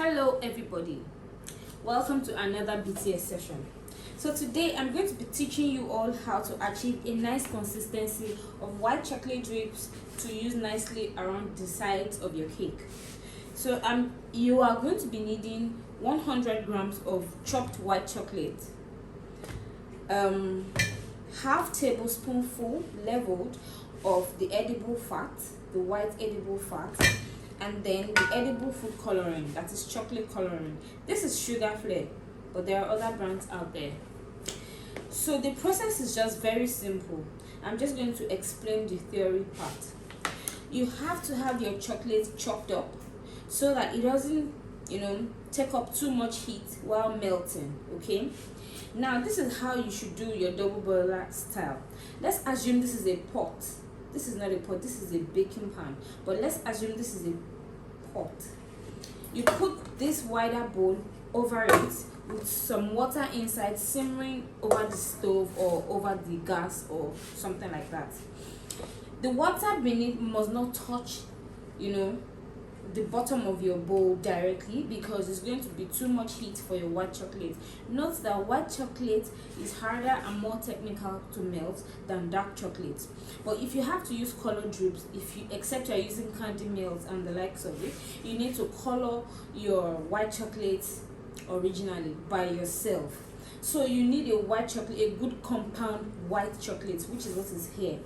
Hello everybody, welcome to another BTS session. So today I'm going to be teaching you all how to achieve a nice consistency of white chocolate drips to use nicely around the sides of your cake. So you are going to be needing 100 grams of chopped white chocolate, half tablespoonful leveled of the edible fat, the white edible fat, and then the edible food coloring, that is chocolate coloring. This is sugar flare, but there are other brands out there. So the process is just very simple. I'm just going to explain the theory part. You have to have your chocolate chopped up so that it doesn't take up too much heat while melting. Okay, now this is how you should do your double boiler style. Let's assume this is a pot. This is not a pot, this is a baking pan, but let's assume this is a pot. You put this wider bowl over it with some water inside, simmering over the stove or over the gas or something like that. The water beneath must not touch the bottom of your bowl directly, because it's going to be too much heat for your white chocolate. Note that white chocolate is harder and more technical to melt than dark chocolate. But if you have to use color drips, except you're using candy melt and the likes of it, you need to color your white chocolate originally by yourself. So you need a white chocolate, a good compound white chocolate, which is what is here.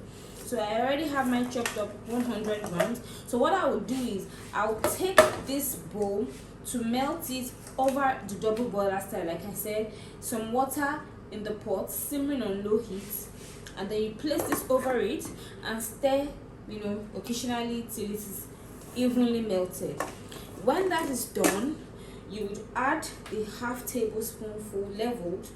So I already have my chopped up 100 grams. So what I will do is I'll take this bowl to melt it over the double boiler style. Like I said, some water in the pot, simmering on low heat, and then you place this over it and stir occasionally till it is evenly melted. When that is done, you would add the half tablespoonful leveled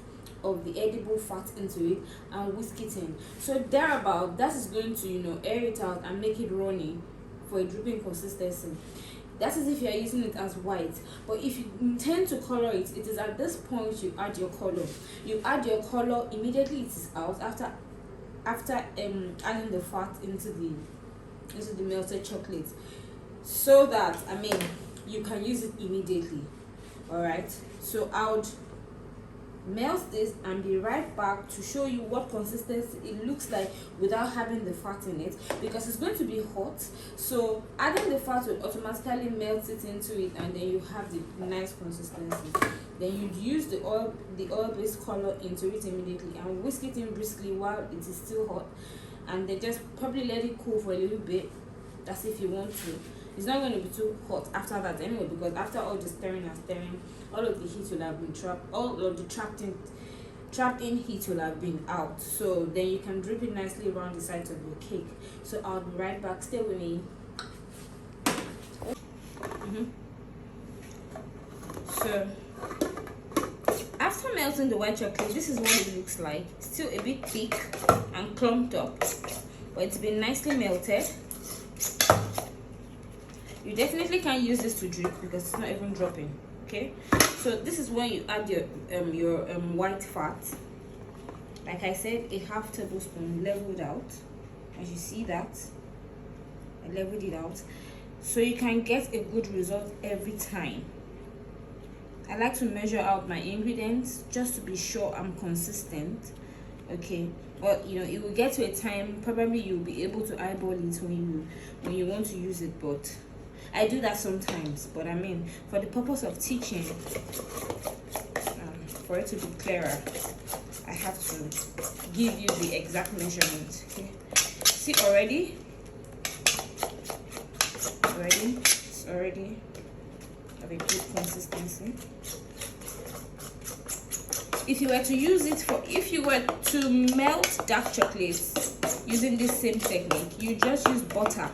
of the edible fat into it and whisk it in. So thereabout, that is going to air it out and make it runny for a dripping consistency. That is if you are using it as white. But if you intend to color it, it is at this point you add your color. You add your color immediately it is out, after adding the fat into the melted chocolate, so that you can use it immediately. All right, so I would melt this and be right back to show you what consistency it looks like without having the fat in it, because it's going to be hot. So adding the fat will automatically melt it into it, and then you have the nice consistency. Then you'd use the oil-based color into it immediately and whisk it in briskly while it is still hot, and then just probably let it cool for a little bit. That's if you want to. It's not going to be too hot after that anyway, because after all the stirring and stirring, all of the heat will have been trapped, all of the trapped in heat will have been out. So then you can drip it nicely around the sides of your cake. So I'll be right back, stay with me. So after melting the white chocolate, this is what it looks like. Still a bit thick and clumped up, but it's been nicely melted. You definitely can't use this to drip because it's not even dropping. Okay, so this is when you add your white fat. Like I said, a half tablespoon leveled out. As you see that, I leveled it out, so you can get a good result every time. I like to measure out my ingredients just to be sure I'm consistent. Okay, but it will get to a time probably you'll be able to eyeball it when you want to use it, but I do that sometimes. But for the purpose of teaching, for it to be clearer, I have to give you the exact measurement. Okay, see already it's already have a good consistency. If you were to melt dark chocolates using this same technique, you just use butter,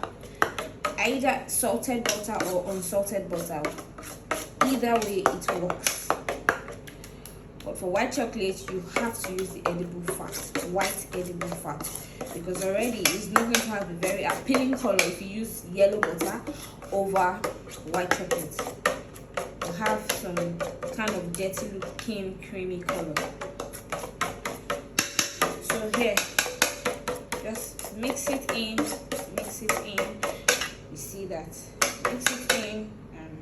either salted butter or unsalted butter. Either way it works. But for white chocolate, you have to use the edible fat, white edible fat, because already it's not going to have a very appealing color if you use yellow butter over white chocolate. You'll have some kind of dirty looking creamy color. So here, just mix it in. You see that? Mix it in and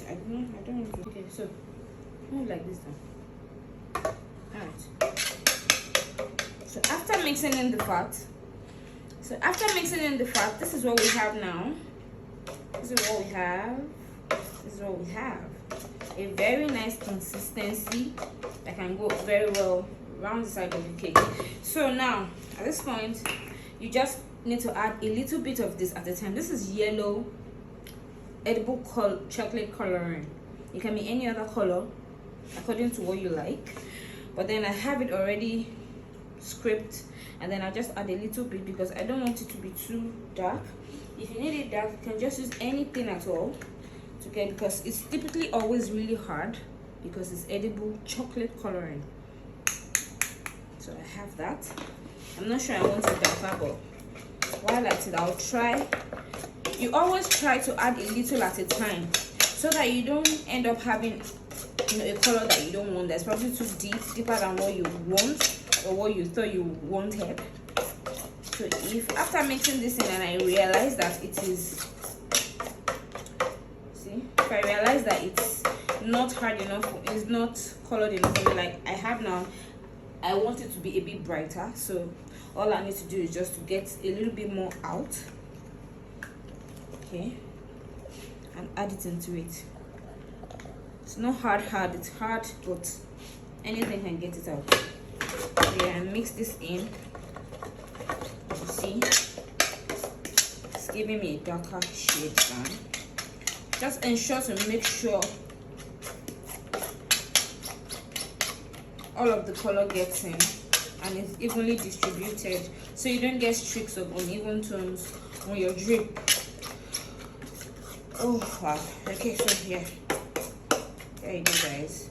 I don't want to. Okay, so move like this now. Alright. So after mixing in the fat, this is what we have now. This is what we have. This is what we have. A very nice consistency that can go very well around the side of the cake. So now at this point, you just need to add a little bit of this at a time. This is yellow edible chocolate coloring. It can be any other color according to what you like, but then I have it already scraped, and then I just add a little bit because I don't want it to be too dark. If you need it dark, you can just use anything at all to get, because it's typically always really hard because it's edible chocolate coloring. So I have that. I'm not sure I want it darker, but while at it, I'll try. You always try to add a little at a time so that you don't end up having, you know, a color that you don't want, that's probably too deeper than what you want or what you thought you wanted. So if after mixing this in and I realize that it is, see, if I realize that it's not hard enough, it's not colored enough for me, like I have now, I want it to be a bit brighter. So all I need to do is just to get a little bit more out, okay, and add it into it. It's not hard, it's hard, but anything can get it out. Okay, and mix this in. You see, it's giving me a darker shade now. Just ensure to make sure all of the color gets in and it's evenly distributed, so you don't get streaks of uneven tones on your drip. Oh wow. Okay, so yeah, there you go guys,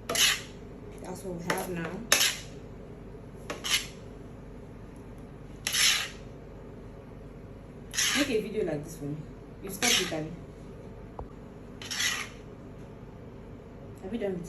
that's what we have now. Make a video like this for me. You stop it, Daddy. Have you done it?